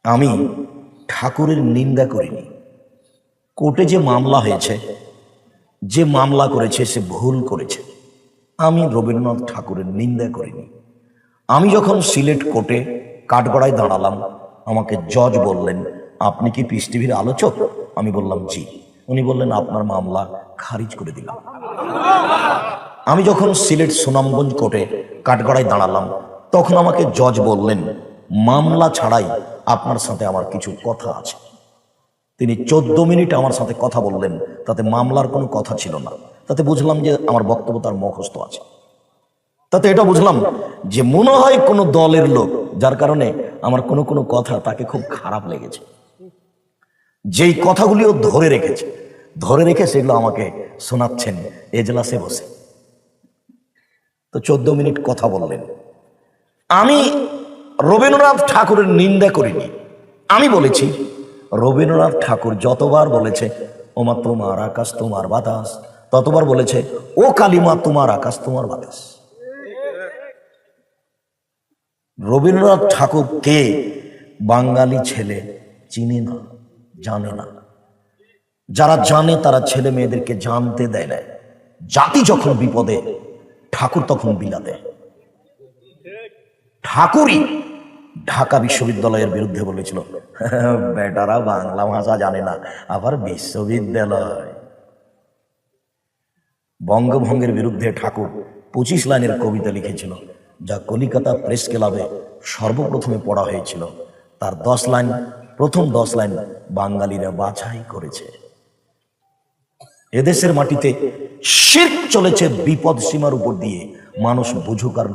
আমি ঠাকুরের নিন্দা করিনি। কোর্টে যে মামলা হয়েছে, যে মামলা করেছে সে ভুল করেছে। আমি রবীন্দ্রনাথ ঠাকুরের নিন্দা করিনি। আমি যখন সিলেট কোর্টে কাঠগড়ায় দাঁড়ালাম, আমাকে জজ বললেন, আপনি কি পিস টিভির আলোচক? আমি বললাম জি। উনি বললেন, আপনার মামলা খারিজ করে দিলাম। আমি যখন সিলেট সুনামগঞ্জ কোর্টে কাঠগড়ায় দাঁড়ালাম, তখন আমাকে জজ বললেন, মামলা ছাড়াই আপনার সাথে আমার কিছু কথা আছে। তিনি 14 মিনিট আমার সাথে কথা বললেন, তাতে মামলার কোনো কথা ছিল না। তাতে বুঝলাম যে আমার বক্তব্য তার মুখস্থ আছে। তাতে এটা বুঝলাম যে মনে হয় কোনো দলের লোক, যার কারণে আমার কোনো কোনো কথা তাকে খুব খারাপ লেগেছে। যেই কথাগুলিও ধরে রেখে সেগুলো আমাকে শোনাচ্ছেন এজলাসে বসে। তো 14 মিনিট কথা বললেন। আমি রবীন্দ্রনাথ ঠাকুরের নিন্দা করিনি। আমি বলেছি, রবীন্দ্রনাথ ঠাকুর যতবার বলেছে ওমা তোমার আকাশ তোমার বাতাস, ততবার বলেছে ও কালিমা তোমার আকাশ তোমার বাতাস। রবীন্দ্রনাথ ঠাকুর কে বাঙালি ছেলে চিনে না, জানে না। যারা জানে তারা ছেলে মেয়েদেরকে জানতে দেয় না। জাতি যখন বিপদে, ঠাকুর তখন বিলা দেয়। ঠাকুরই ঢাকা বিশ্ববিদ্যালয়ের বিরুদ্ধে বলেছিল, বেটারা বাংলা ভাষা জানে না, আবার বিশ্ববিদ্যালয়। বঙ্গভঙ্গের বিরুদ্ধে ঠাকুর 25 লাইনের কবিতা লিখেছিল, যা কলিকাতা প্রেস ক্লাবে সর্বপ্রথমে পড়া হয়েছিল। তার 10 লাইন, প্রথম 10 লাইন বাঙালিরা বাছাই করেছে। এদেশের মাটিতে শিরক চলেছে বিপদ সীমার উপর দিয়ে, মানুষ বুঝুক আর